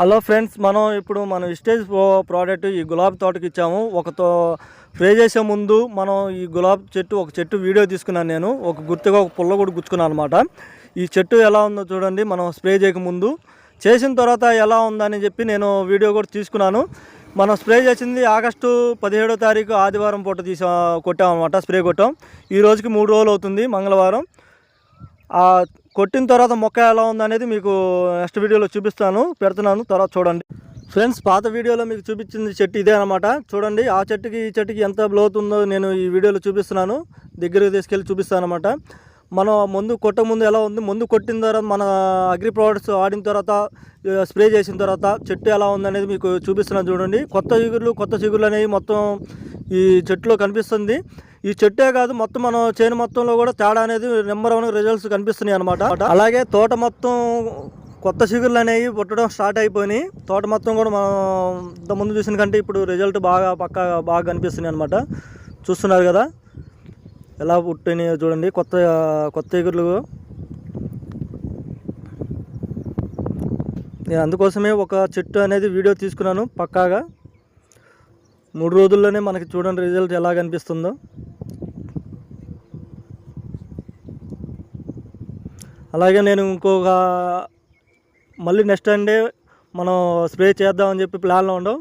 Hello friends, మనం ఇప్పుడు మన విస్టేజ్ ప్రోడక్ట్ ఈ గులాబీ తోటకి ఇచ్చాము. స్ప్రే చేసే ముందు మనం ఈ గులాబీ చెట్టు ఒక చెట్టు వీడియో తీసుకున్నాను. నేను ఒక గుర్తుగా ఒక పుల్ల కూడా గుచ్చుకున్నాను అనమాట. ఈ చెట్టు ఎలా ఉందో చూడండి. మనం స్ప్రే చేయక ముందు, చేసిన తర్వాత ఎలా ఉందని చెప్పి నేను వీడియో కూడా తీసుకున్నాను. మనం స్ప్రే చేసింది ఆగస్టు 17వ తారీఖు ఆదివారం పూట కొట్టామన్నమాట. స్ప్రే కొట్టాం. ఈ రోజుకి 3 రోజులు అవుతుంది, మంగళవారం. కొట్టిన తర్వాత మొక్క ఎలా ఉందనేది మీకు నెక్స్ట్ వీడియోలో పెడుతున్నాను. తర్వాత చూడండి ఫ్రెండ్స్. పాత వీడియోలో మీకు చూపించింది చెట్టు ఇదే అనమాట. చూడండి, ఆ చెట్టుకి ఈ చెట్టుకి ఎంత లోతు ఉందో నేను ఈ వీడియోలో చూపిస్తున్నాను. దగ్గరికి తీసుకెళ్ళి చూపిస్తాను అనమాట. మనం కొట్టక ముందు ఎలా ఉంది, కొట్టిన తర్వాత మన అగ్రి ప్రోడక్ట్స్ వాడిన తర్వాత స్ప్రే చేసిన తర్వాత చెట్టు ఎలా ఉందనేది మీకు చూపిస్తున్నాను. చూడండి, కొత్త చిగుర్లు అనేవి మొత్తం ఈ చెట్టులో కనిపిస్తుంది. ఈ చెట్టే కాదు, మొత్తం మన చేను మొత్తంలో కూడా తేడా అనేది నెంబర్ 1 రిజల్ట్స్ కనిపిస్తున్నాయి అనమాట. అలాగే తోట మొత్తం కొత్త చిగుర్లు అనేవి పుట్టడం స్టార్ట్ అయిపోయినాయి. తోట మొత్తం కూడా మనం ఇంతకుముందు చూసిన కంటే ఇప్పుడు రిజల్ట్ బాగా కనిపిస్తున్నాయి అనమాట. చూస్తున్నారు కదా ఎలా పుట్టినాయో చూడండి, కొత్త చిగుర్లు. నేను అందుకోసమే ఒక చెట్టు అనేది వీడియో తీసుకున్నాను పక్కాగా. 3 రోజుల్లోనే మనకి చూడండి రిజల్ట్ ఎలా కనిపిస్తుందో. అలాగే నేను మళ్ళీ నెక్స్ట్ డే మనం స్ప్రే చేద్దామని చెప్పి ప్లాన్లో ఉండవు.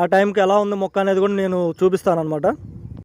ఆ టైంకి ఎలా ఉంది మొక్క అనేది కూడా నేను చూపిస్తాను అనమాట.